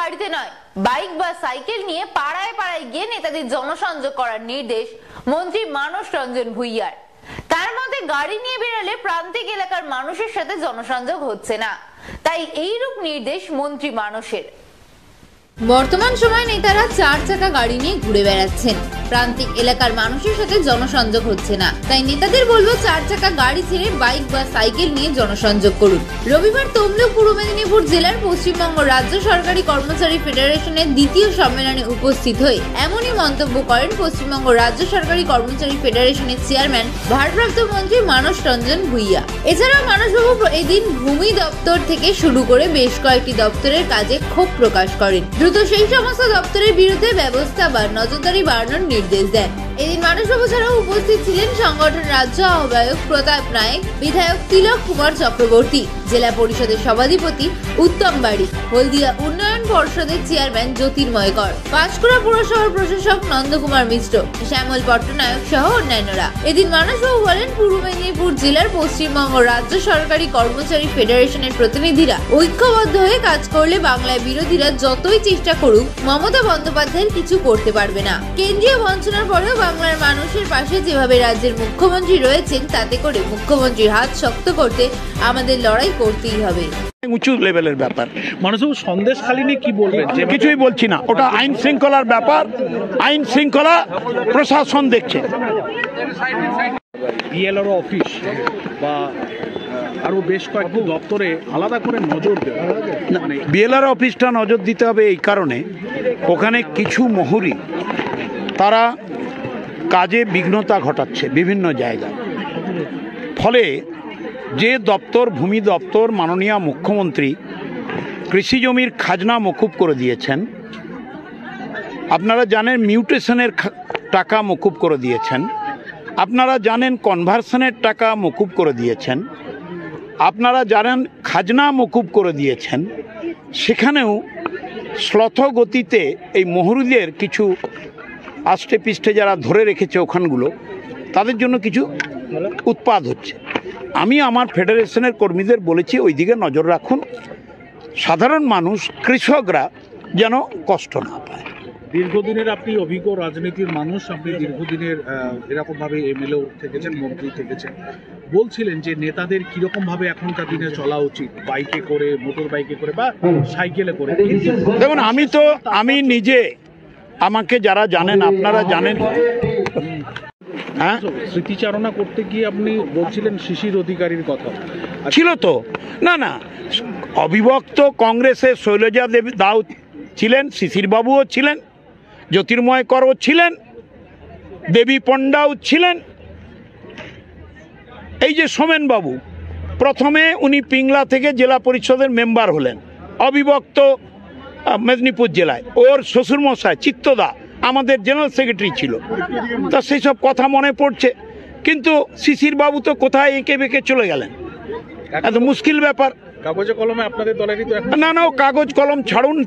গাড়িতে নয়, বাইক বা সাইকেল নিয়ে পাড়ায় পাড়ায় গিয়ে নেতাদের জনসংযোগ করার নির্দেশ মন্ত্রী মানস রঞ্জন ভূঁইয়ার। তার মতে গাড়ি নিয়ে বেরোলে প্রান্তিক এলাকার মানুষের সাথে জনসংযোগ হচ্ছে না, তাই এইরূপ নির্দেশ মন্ত্রী মানসের। বর্তমান সময়ে নেতারা 4 চাকা গাড়ি নিয়ে ঘুরে বেড়াচ্ছেন, প্রান্তিক এলাকার মানুষের সাথে জনসংযোগ হচ্ছে না, তাই নেতাদের বলবো 4 চাকা গাড়ি ছেড়ে বাইক বা সাইকেল নিয়ে জনসংযোগ করুন। রবিবার তমলুক পূর্ব মেদিনীপুর জেলার পশ্চিমবঙ্গ রাজ্য সরকারি কর্মচারী ফেডারেশনের দ্বিতীয় সম্মেলনে উপস্থিত হয়ে এমনই মন্তব্য করেন পশ্চিমবঙ্গ রাজ্য সরকারি কর্মচারী ফেডারেশনের চেয়ারম্যান ভারপ্রাপ্ত মন্ত্রী মানস রঞ্জন ভূঁইয়া। এছাড়াও মানসবাবু এদিন ভূমি দপ্তর থেকে শুরু করে বেশ কয়েকটি দপ্তরের কাজে ক্ষোভ প্রকাশ করেন। দ্রুত সেই সমস্ত দপ্তরের বিরুদ্ধে ব্যবস্থা বা নজরদারি বাড়ানোর নির্দেশ দেন। এদিন মানসবাবু ছাড়াও উপস্থিত ছিলেন সংগঠন রাজ্য আহ্বায়ক প্রতাপ নায়েক, বিধায়ক তিলক কুমার চক্রবর্তী, জেলা পরিষদের সভাধিপতি উত্তম বাড়ি, হলদিয়া উন্নয়ন পর্ষদের চেয়ারম্যান জ্যোতির্ময় কর, পাঁশকুড়া পুরসভার প্রশাসক নন্দকুমার মিশ্র, শ্যামল পট্টনায়ক সহ অন্যান্যরা। এদিন মানসবাবু বলেন, পূর্ব মেদিনীপুর জেলার পশ্চিমবঙ্গ রাজ্য সরকারি কর্মচারী ফেডারেশনের প্রতিনিধিরা ঐক্যবদ্ধ হয়ে কাজ করলে বাংলায় বিরোধীরা যতই চেষ্টা করুক মমতা বন্দ্যোপাধ্যায়ের কিছু করতে পারবে না। কেন্দ্রীয় বঞ্চনার পরেও বাংলার মানুষের পাশে যেভাবে রাজ্যের মুখ্যমন্ত্রী রয়েছেন, তাতে করে মুখ্যমন্ত্রীর হাত শক্ত করতে আমাদের লড়াই করতেই হবে। উঁচু লেভেলের ব্যাপার। মানুষবাবু সন্দেশখালী নিয়ে কি বলবেন? কিছুই বলছি না, ওটা আইন শৃঙ্খলার ব্যাপার, আইন শৃঙ্খলা প্রশাসন দেখছে। বিএলআর অফিস বা আরো বেশ কয়েকটি দপ্তরে আলাদা করে নজর দেওয়া, মানে বিএলআর অফিসটা নজর দিতে হবে এই কারণে, ওখানে কিছু মহুরি তারা কাজে বিঘ্নতা ঘটাচ্ছে বিভিন্ন জায়গায়। ফলে যে দপ্তর, ভূমি দপ্তর, মাননীয় মুখ্যমন্ত্রী কৃষি জমির খাজনা মকুব করে দিয়েছেন, আপনারা জানেন মিউটেশনের টাকা মকুব করে দিয়েছেন, আপনারা জানেন কনভার্সনের টাকা মকুব করে দিয়েছেন, আপনারা জানেন খাজনা মকুব করে দিয়েছেন। সেখানেও শ্লথ গতিতে এই মহুরিদের কিছু আষ্টে পিষ্টে যারা ধরে রেখেছে ওখানগুলো, তাদের জন্য কিছু উৎপাদ হচ্ছে। আমি আমার ফেডারেশনের কর্মীদের বলেছি ওই দিকে নজর রাখুন, সাধারণ মানুষ, কৃষকরা যেন কষ্ট না পায়। দীর্ঘদিনের আপনি অভিজ্ঞ রাজনীতির মানুষ, আপনি দীর্ঘদিনের এরকমভাবে এমএলএ থেকেছেন, মন্ত্রী থেকেছেন, বলছিলেন যে নেতাদের কিরকমভাবে এখনকার দিনে চলা উচিত, বাইকে করে, মোটর বাইকে করে বা সাইকেলে করে। দেখুন, আমি নিজে, আমাকে যারা জানেন, আপনারা জানেন, হ্যাঁ, স্মৃতিচারণা করতে গিয়ে আপনি বলছিলেন শিশির অধিকারীর কথা ছিল তো। না, অবিভক্ত কংগ্রেসের শৈলজা দেবী দাও ছিলেন, শিশির বাবুও ছিলেন, জ্যোতির্ময় করও ছিলেন, দেবী পণ্ডাও ছিলেন। এই যে সোমেন বাবু, প্রথমে উনি পিংলা থেকে জেলা পরিষদের মেম্বার হলেন অবিভক্ত মেদিনীপুর জেলায়। ওর শ্বশুরমশাই চিত্তদা আমাদের জেনারেল সেক্রেটারি ছিল। তা সেই সব কথা মনে পড়ছে, কিন্তু শিশির বাবু তো কোথায় এঁকে বেঁকে চলে গেলেন, এত মুশকিল ব্যাপার। কাগজে কলমে আপনাদের দলেরই তো না, ও কাগজ কলম ছাড়ুন,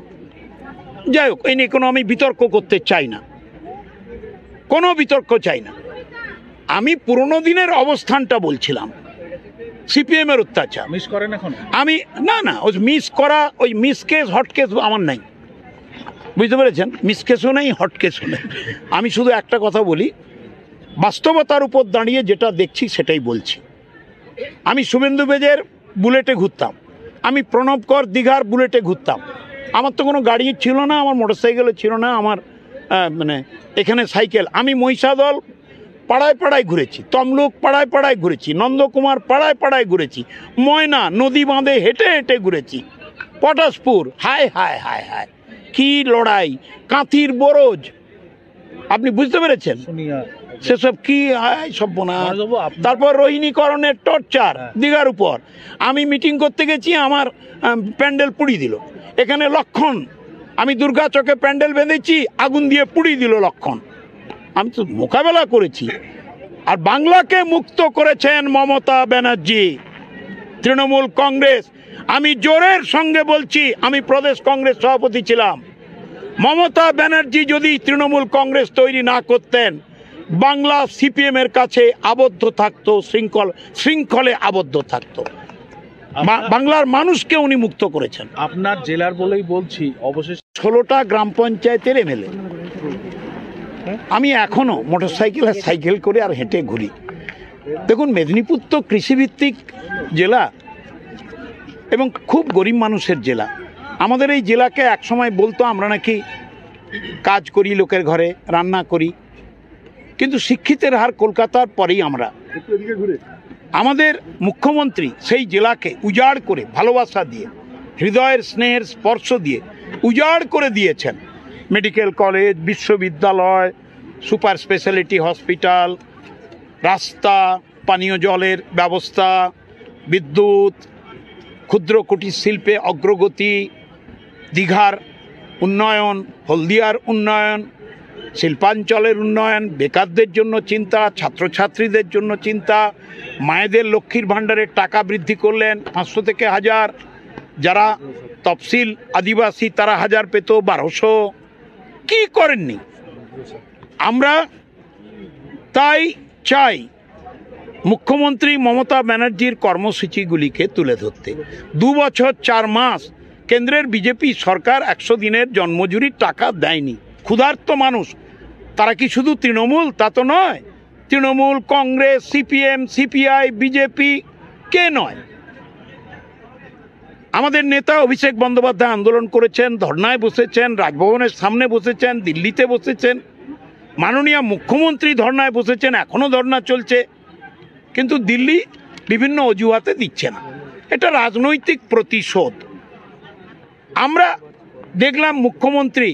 যাই হোক, এই নিয়ে কোনো আমি বিতর্ক করতে চাই না, কোনো বিতর্ক চাই না। আমি পুরনো দিনের অবস্থানটা বলছিলাম, সিপিএম এর অত্যাচার মিস করেন এখন? আমি না, ওই মিস করা, ওই মিস কেস হট কেস আমার নাই, বুঝতে পেরেছেন? মিস কেসও নেই, হট কেসও নেই। আমি শুধু একটা কথা বলি, বাস্তবতার উপর দাঁড়িয়ে যেটা দেখছি সেটাই বলছি। আমি শুভেন্দু বেজের বুলেটে ঘুরতাম, আমি প্রণব কর দীঘার বুলেটে ঘুরতাম। আমার তো কোনো গাড়ি ছিল না, আমার মোটর সাইকেলও ছিল না, আমার মানে এখানে সাইকেল। আমি মহিষাদল পাড়ায় পাড়ায় ঘুরেছি, তমলুক পাড়ায় পাড়ায় ঘুরেছি, নন্দকুমার পাড়ায় পাড়ায় ঘুরেছি, ময়না নদী বাঁধে হেঁটে হেঁটে ঘুরেছি, পটাশপুর, হায় হায় হায় হায় কি লড়াই, কাঁথির বরজ, আপনি বুঝতে পেরেছেন সেসব কি সর্বনাশ। তারপর রোহিণীকরণের টর্চার দীঘার উপর। আমি মিটিং করতে গেছি, আমার প্যান্ডেল পুড়িয়ে দিল। এখানে লক্ষণ, আমি দুর্গা চকে প্যান্ডেল বেঁধেছি, আগুন দিয়ে পুড়িয়ে দিল লক্ষণ। আমি তো মোকাবেলা করেছি। আর বাংলাকে মুক্ত করেছেন মমতা ব্যানার্জি, তৃণমূল কংগ্রেস। আমি জোরের সঙ্গে বলছি, আমি প্রদেশ কংগ্রেস সভাপতি ছিলাম। মমতা ব্যানার্জি যদি তৃণমূল কংগ্রেস তৈরি না করতেন, বাংলা সিপিএম এর কাছে আবদ্ধ থাকতো, শৃঙ্খলে আবদ্ধ থাকতো। বাংলার মানুষকে উনি মুক্ত করেছেন। আপনার জেলার বলেই বলছি, অবশেষে 16টা গ্রাম পঞ্চায়েতের এমএলএ। আমি এখনো মোটরসাইকেল আর সাইকেল করে আর হেঁটে ঘুরি। দেখুন, মেদিনীপুর তো কৃষিভিত্তিক জেলা এবং খুব গরিব মানুষের জেলা। আমাদের এই জেলাকে একসময় বলতো আমরা নাকি কাজ করি, লোকের ঘরে রান্না করি, কিন্তু শিক্ষিতের হার কলকাতার পরেই আমরা। আমাদের মুখ্যমন্ত্রী সেই জেলাকে উজাড় করে, ভালোবাসা দিয়ে, হৃদয়ের স্নেহের স্পর্শ দিয়ে উজাড় করে দিয়েছেন। মেডিকেল কলেজ, বিশ্ববিদ্যালয়, সুপার স্পেশালিটি হসপিটাল, রাস্তা, পানীয় জলের ব্যবস্থা, বিদ্যুৎ, ক্ষুদ্র কুটির শিল্পে অগ্রগতি, দীঘার উন্নয়ন, হলদিয়ার উন্নয়ন, শিল্পাঞ্চলের উন্নয়ন, বেকারদের জন্য চিন্তা, ছাত্রছাত্রীদের জন্য চিন্তা, মায়েদের লক্ষ্মীর ভাণ্ডারের টাকা বৃদ্ধি করলেন 500 থেকে 1000, যারা তফসিল আদিবাসী তারা 1000 পেত, 1200। কি করেননি? আমরা তাই চাই মুখ্যমন্ত্রী মমতা ব্যানার্জির কর্মসূচিগুলিকে তুলে ধরতে। 2 বছর 4 মাস কেন্দ্রের বিজেপি সরকার 100 দিনের জন্মজুরির টাকা দেয়নি। ক্ষুধার্ত মানুষ, তারা কি শুধু তৃণমূল? তা তো নয়। Trinamool, Congress, CPM, CPI, BJP, কে নয়? আমাদের নেতা অভিষেক বন্দ্যোপাধ্যায় আন্দোলন করেছেন, ধর্নায় বসেছেন, রাজভবনের সামনে বসেছেন, দিল্লিতে বসেছেন, মাননীয় মুখ্যমন্ত্রী ধর্নায় বসেছেন, এখনও ধর্না চলছে, কিন্তু দিল্লি বিভিন্ন অজুহাতে দিচ্ছে না। এটা রাজনৈতিক প্রতিশোধ। আমরা দেখলাম মুখ্যমন্ত্রী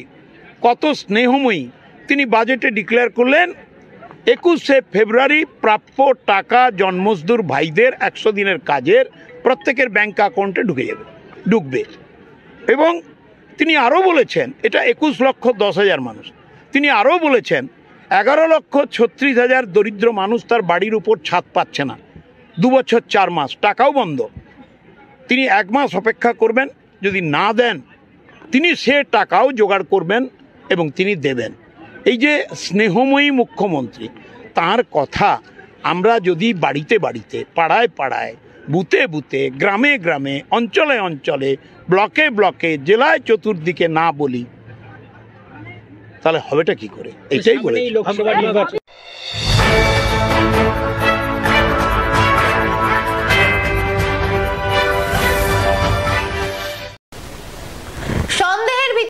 কত স্নেহময়ী, তিনি বাজেটে ডিক্লেয়ার করলেন 21শে ফেব্রুয়ারি প্রাপ্য টাকা জন্মজদুর ভাইদের 100 দিনের কাজের প্রত্যেকের ব্যাংক অ্যাকাউন্টে ঢুকবে। এবং তিনি আরও বলেছেন, এটা 21,10,000 মানুষ। তিনি আরও বলেছেন 11,36,000 দরিদ্র মানুষ তার বাড়ির উপর ছাদ পাচ্ছে না। 2 বছর 4 মাস, টাকাও বন্ধ। তিনি 1 মাস অপেক্ষা করবেন, যদি না দেন তিনি সে টাকাও জোগাড় করবেন এবং তিনি দেবেন। এই যে স্নেহময়ী মুখ্যমন্ত্রী, তার কথা আমরা যদি বাড়িতে বাড়িতে, পাড়ায় পাড়ায়, বুথে বুথে, গ্রামে গ্রামে, অঞ্চলে অঞ্চলে, ব্লকে ব্লকে, জেলায় চতুর্দিকে না বলি, তাহলে হবেটা কি করে? এটাই বলে।